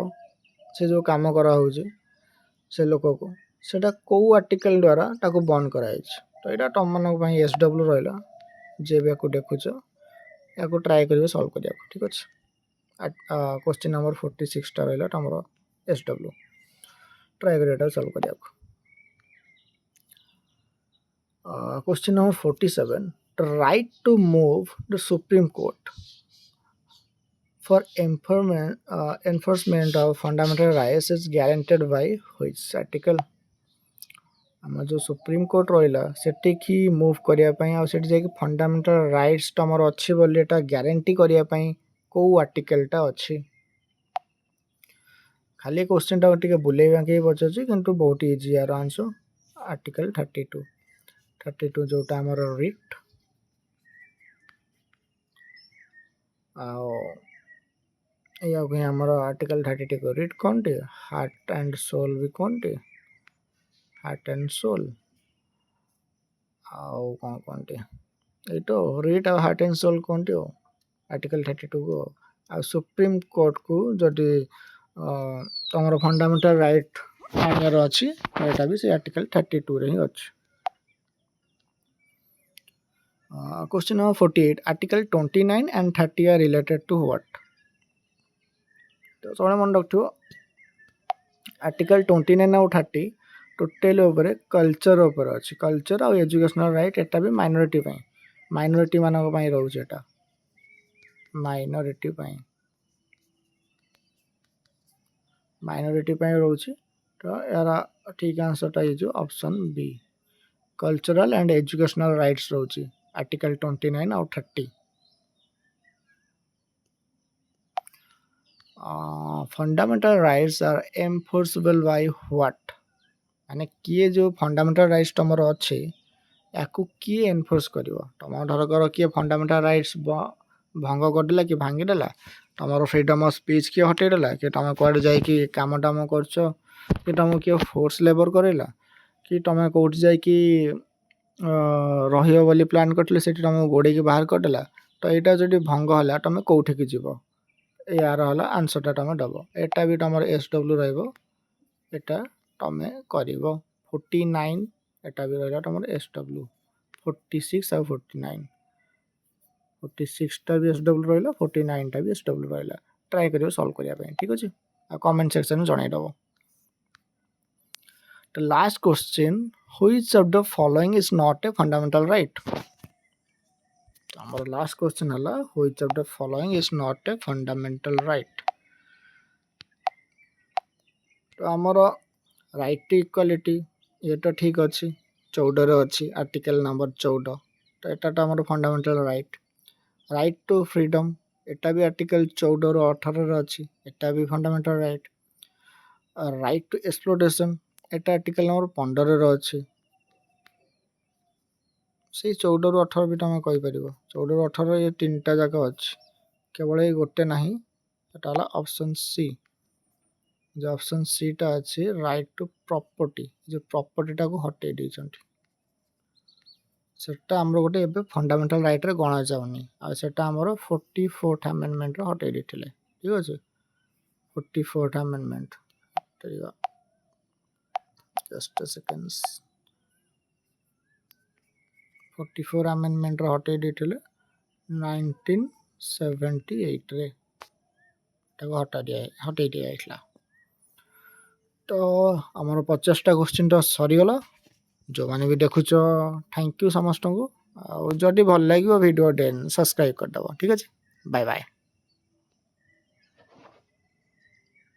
ସେ ଯେଉଁ କାମ କରାହେଉଛି ସେ ଲୋକକୁ, ସେଇଟା କେଉଁ ଆର୍ଟିକଲ୍ ଦ୍ୱାରା ତାକୁ ବନ୍ଦ କରାଯାଇଛି? ତ ଏଇଟା ତମମାନଙ୍କ ପାଇଁ SW ରହିଲା। ଯିଏ ବି ୟାକୁ ଦେଖୁଛ ୟାକୁ ଟ୍ରାଏ କରିବେ ସଲ୍ଭ କରିବାକୁ, ଠିକ୍ ଅଛି। କ୍ୱେଶ୍ଚିନ୍ ନମ୍ବର 46ଟା ରହିଲା ତମର SW, ଟ୍ରାଏ କରିବେ ଏଟାକୁ ସଲ୍ଭ କରିବାକୁ। Question number 47. The right to move the Supreme Court for enforcement of fundamental rights is guaranteed by which article? ଆମର ଯେଉଁ ସୁପ୍ରିମ କୋର୍ଟ ରହିଲା ସେଠିକି ମୁଭ୍ କରିବା ପାଇଁ ଆଉ ସେଠି ଯାଇକି ଫଣ୍ଡାମେଣ୍ଟାଲ ରାଇଟ୍ସ ତମର ଅଛି ବୋଲି ଏଟା ଗ୍ୟାରେଣ୍ଟି କରିବା ପାଇଁ କେଉଁ ଆର୍ଟିକଲଟା ଅଛି? ଖାଲି କ୍ୱେଶ୍ଚିନ୍ଟାକୁ ଟିକେ ବୁଲେଇ ବାଙ୍କେଇ ପଚାରୁଛି କିନ୍ତୁ ବହୁତ ଇଜି ୟାର ଆନ୍ସର। ଆର୍ଟିକଲ 32 ଯେଉଁଟା ଆମର ରିଟ୍, ଆଉ ଏହାକୁ ହିଁ ଆମର ଆର୍ଟିକଲ 32 ରିଟ୍ କ'ଣଟି? ହାର୍ଟ ଆଣ୍ଡ ସୋଲ୍ ବି କ'ଣଟି? Heart and soul. ଆଉ କ'ଣଟି ଏଇ ତ ରିଟ୍ ଆଉ ହାର୍ଟ ଆଣ୍ଡ ସୋଲ୍ କ'ଣଟି ଆଉ ଆର୍ଟିକଲ 32କୁ। ଆଉ ସୁପ୍ରିମ କୋର୍ଟକୁ ଯଦି ତମର ଫଣ୍ଡାମେଣ୍ଟାଲ ରାଇଟ୍ ଆଣିବାର ଅଛି ଏଇଟା ବି ସେ ଆର୍ଟିକଲ 32ରେ ହିଁ ଅଛି। Question number 48. Article 29 and 30 are related to what? ତ ସବୁବେଳେ ମନେ ରଖିଥିବ ଆର୍ଟିକଲ 29 ଆଉ 30 ଟୋଟାଲ ଉପରେ କଲଚର ଉପରେ ଅଛି। କଲଚର ଆଉ ଏଜୁକେସନାଲ ରାଇଟ୍, ଏଟା ବି ମାଇନରିଟି ପାଇଁ, ମାଇନରିଟି ମାନଙ୍କ ପାଇଁ ରହୁଛି। ଏଟା ମାଇନରିଟି ପାଇଁ ରହୁଛି। ତ ଏହାର ଠିକ୍ ଆନ୍ସରଟା ହେଇଯିବ option B, cultural and educational rights ରହୁଛି ଆର୍ଟିକଲ 29 ଆଉ 30। Fundamental rights are enforceable by what? ମାନେ କିଏ ଯେଉଁ ଫଣ୍ଡାମେଣ୍ଟାଲ ରାଇଟ୍ସ ତମର ଅଛି ୟାକୁ କିଏ ଏନଫୋର୍ସ କରିବ? ତମ ଧରକର କିଏ ଫଣ୍ଡାମେଣ୍ଟାଲ ରାଇଟ୍ସ ଭଙ୍ଗ କରିଦେଲା କି ଭାଙ୍ଗିଦେଲା, ତମର ଫ୍ରିଡମ୍ ଅଫ୍ ସ୍ପିଚ୍ କିଏ ହଟେଇଦେଲା, କି ତମେ କୁଆଡ଼େ ଯାଇକି କାମ କରୁଛ, କି ତମକୁ କିଏ ଫୋର୍ସ ଲେବର କରେଇଲା, କି ତମେ କେଉଁଠି ଯାଇକି ରହିବ ବୋଲି ପ୍ଲାନ୍ କରିଥିଲେ ସେଠି ତମକୁ ଗୋଡ଼େଇକି ବାହାର କରିଦେଲା, ତ ଏଇଟା ଯଦି ଭଙ୍ଗ ହେଲା ତମେ କେଉଁଠିକି ଯିବ? ୟାର ହେଲା ଆନ୍ସରଟା ତମେ ଦେବ। ଏଟା ବି ତମର SW ରହିବ, ଏଟା ତମେ କରିବ। 49 ଏଟା ବି ରହିଲା ତମର SW, 46 ଆଉ 49, 46ଟା ବି SW ରହିଲା, 49ଟା ବି SW ରହିଲା। ଟ୍ରାଏ କରିବ ସଲ୍ଭ କରିବା ପାଇଁ, ଠିକ୍ ଅଛି। ଆଉ comment ସେକ୍ସନରେ ଜଣାଇଦେବ। The last question, which of the following is not a fundamental right? ଆମର ଲାଷ୍ଟ କ୍ୱେଶ୍ଚିନ୍ ହେଲା which of the following is not a fundamental right? ତ ଆମର ରାଇଟ୍ ଟୁ ଇକ୍ୱାଲିଟି ଇଏ ତ ଠିକ୍ ଅଛି, 14ରେ ଅଛି ଆର୍ଟିକଲ ନମ୍ବର 14, ତ ଏଟା ତ ଆମର fundamental right. Right to freedom ଏଟା ବି ଆର୍ଟିକଲ 14ରୁ 18ରେ ଅଛି, ଏଟା ବି ଫଣ୍ଡାମେଣ୍ଟାଲ ରାଇଟ୍। ରାଇଟ୍ ଟୁ ଏକ୍ସପ୍ଲୋଟେସନ୍ ଏଟା ଆର୍ଟିକଲ ନମ୍ବର 15ରେ ଅଛି। ସେଇ 14ରୁ 18 ବି ତମେ କହିପାରିବ, 14ରୁ 18 ଏ ତିନିଟା ଯାକ ଅଛି, କେବଳ ଏଇ ଗୋଟେ ନାହିଁ, ସେଟା ହେଲା ଅପସନ୍ ସି। যে ଅପସନ୍ ସିଟା ଅଛି ରାଇଟ୍ ଟୁ ପ୍ରପର୍ଟି, ଯେଉଁ ପ୍ରପର୍ଟିଟାକୁ ହଟେଇ ଦେଇଛନ୍ତି, ସେଟା ଆମର ଗୋଟେ ଏବେ ଫଣ୍ଡାମେଣ୍ଟାଲ ରାଇଟ୍ରେ ଗଣାଯାଉନି, ଆଉ ସେଟା ଆମର 44th ଆମେଣ୍ଡମେଣ୍ଟରେ ହଟେଇ ଦେଇଥିଲେ, ଠିକ୍ ଅଛି। 44th amendment, just seconds. 44 ଆମେଣ୍ଡମେଣ୍ଟର ହଟେଇ ଦେଇଥିଲେ 1978ରେ ତାକୁ ହଟେଇ ଦିଆଯାଇଥିଲା। ତ ଆମର 50ଟା କ୍ୱେଶ୍ଚିନ୍ ତ ସରିଗଲା। ଯେଉଁମାନେ ବି ଦେଖୁଛ ଥ୍ୟାଙ୍କ ୟୁ ସମସ୍ତଙ୍କୁ। ଆଉ ଯଦି ଭଲ ଲାଗିବ ଭିଡ଼ିଓ ଦେନ୍ ସବସ୍କ୍ରାଇବ୍ କରିଦେବ। ଠିକ୍ ଅଛି, ବାଏ ବାଏ।